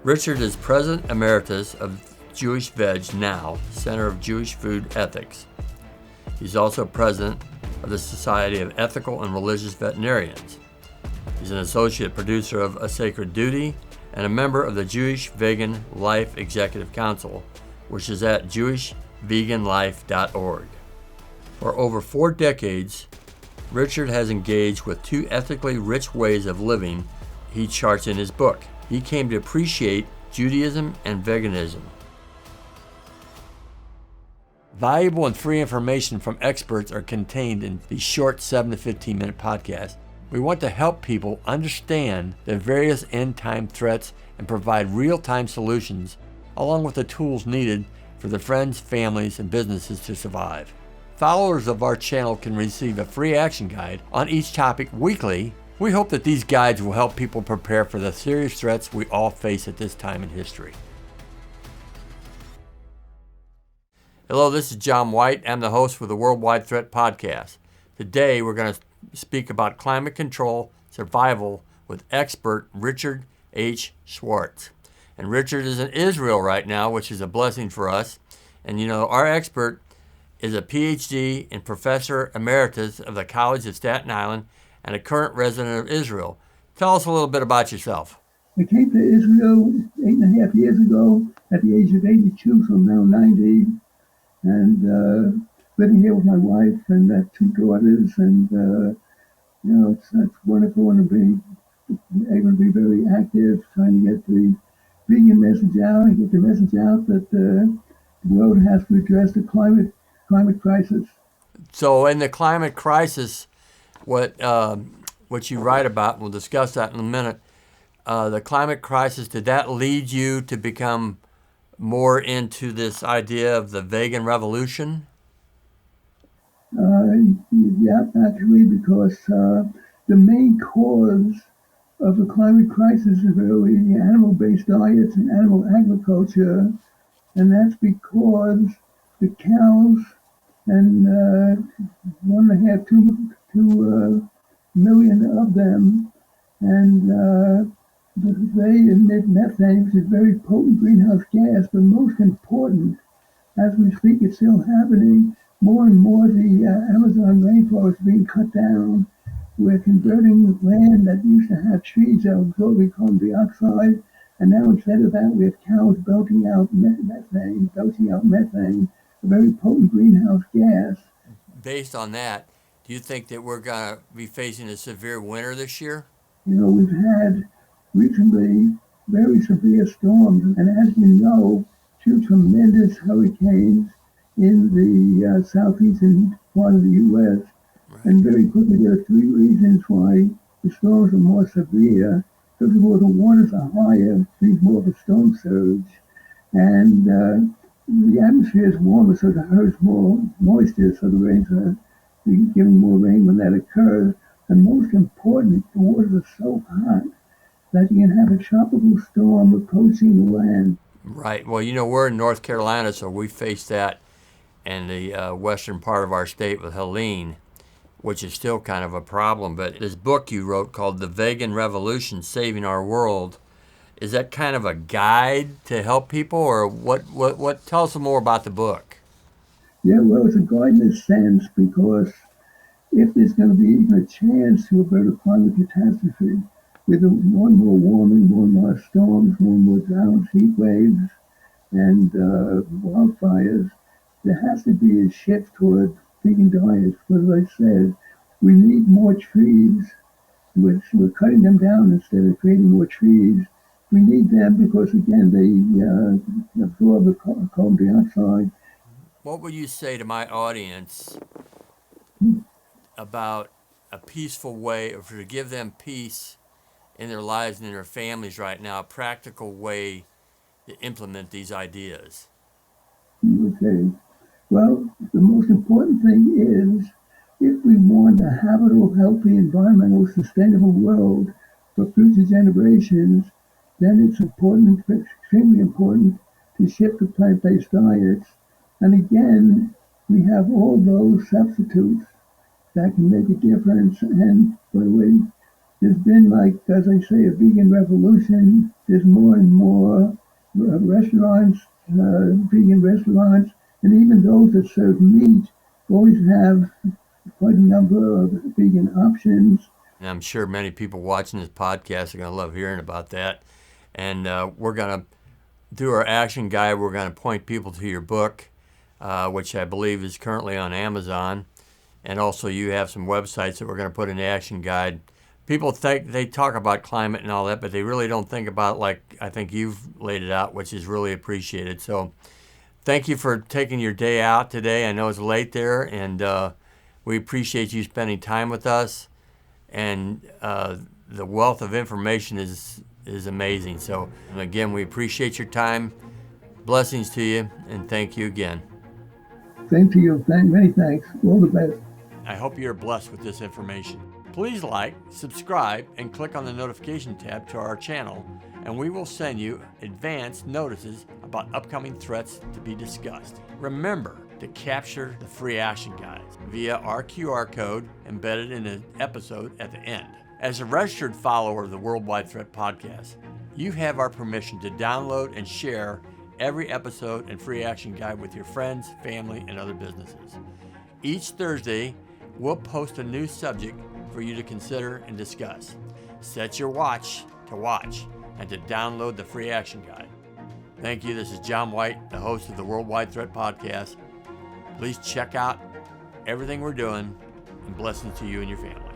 Richard is President Emeritus of Jewish Veg Now, Center of Jewish Food Ethics. He's also President of the Society of Ethical and Religious Veterinarians. He's an associate producer of A Sacred Duty and a member of the Jewish Vegan Life Executive Council, which is at jewishveganlife.org. For over 4 decades, Richard has engaged with 2 ethically rich ways of living he charts in his book. He came to appreciate Judaism and veganism. Valuable and free information from experts are contained in these short 7 to 15 minute podcasts. We want to help people understand the various end-time threats and provide real-time solutions, along with the tools needed for their friends, families, and businesses to survive. Followers of our channel can receive a free action guide on each topic weekly. We hope that these guides will help people prepare for the serious threats we all face at this time in history. Hello, this is John White. I'm the host for the Worldwide Threat Podcast. Today, we're going to speak about climate control survival with expert Richard H. Schwartz. And Richard is in Israel right now, which is a blessing for us. And you know, our expert is a Ph.D. and Professor Emeritus of the College of Staten Island and a current resident of Israel. Tell us a little bit about yourself. I came to Israel 8.5 years ago at the age of 82, so now 90. And living here with my wife and 2 daughters, and it's wonderful to be able to be very active, trying to get the vegan message out and get the message out that the world has to address the climate crisis. So, in the climate crisis, what you write about, we'll discuss that in a minute. The climate crisis, did that lead you to become more into this idea of the vegan revolution? Yeah, actually, because the main cause of the climate crisis is really animal-based diets and animal agriculture, and that's because the cows and 2 million of them, and they emit methane, which is a very potent greenhouse gas. But most important, as we speak, it's still happening. More and more, the Amazon rainforest is being cut down. We're converting the land that used to have trees that were absorbing carbon dioxide, and now instead of that, we have cows belching out methane, a very potent greenhouse gas. Based on that, do you think that we're going to be facing a severe winter this year? You know, we've had recently very severe storms, and as you know, 2 tremendous hurricanes in the southeastern part of the U.S. Right. And very quickly, there are 3 reasons why the storms are more severe. First of all, the waters are higher, means more of a storm surge, and the atmosphere is warmer, so there's more moisture, so the rains are giving more rain when that occurs. And most important, the waters are so hot that you can have a tropical storm approaching the land. Right. Well, you know, we're in North Carolina, so we face that in the western part of our state with Helene, which is still kind of a problem. But this book you wrote called The Vegan Revolution, Saving Our World, is that kind of a guide to help people, or what? Tell us more about the book. Yeah, well, it's a guide in a sense, because if there's going to be even a chance to avert a climate catastrophe, with more and more warming, more and more storms, more and more droughts, heat waves, and wildfires, there has to be a shift toward vegan diets. Because, as I said, we need more trees. We're cutting them down instead of creating more trees. We need them because, again, they absorb the carbon dioxide. What would you say to my audience about a peaceful way, or to give them peace in their lives and in their families right now, a practical way to implement these ideas? Okay. Well, the most important thing is, if we want a habitable, healthy, environmental, sustainable world for future generations, then it's important, extremely important, to shift to plant-based diets. And again, we have all those substitutes that can make a difference. And by the way, there's been, like, as I say, a vegan revolution. There's more and more restaurants, vegan restaurants, and even those that serve meat always have quite a number of vegan options. And I'm sure many people watching this podcast are going to love hearing about that. And we're going to, through our action guide, we're going to point people to your book, which I believe is currently on Amazon. And also you have some websites that we're going to put in the action guide. People think they talk about climate and all that, but they really don't think about it like I think you've laid it out, which is really appreciated. So thank you for taking your day out today. I know it's late there, and we appreciate you spending time with us. And the wealth of information is amazing. So again, we appreciate your time. Blessings to you, and thank you again. Same to you. Many thanks. All the best. I hope you're blessed with this information. Please like, subscribe, and click on the notification tab to our channel, and we will send you advance notices about upcoming threats to be discussed. Remember to capture the free action guides via our QR code embedded in the episode at the end. As a registered follower of the Worldwide Threat Podcast, you have our permission to download and share every episode and free action guide with your friends, family, and other businesses. Each Thursday, we'll post a new subject for you to consider and discuss. Set your watch to watch and to download the free action guide. Thank you. This is John White, the host of the Worldwide Threat Podcast. Please check out everything we're doing, and blessings to you and your family.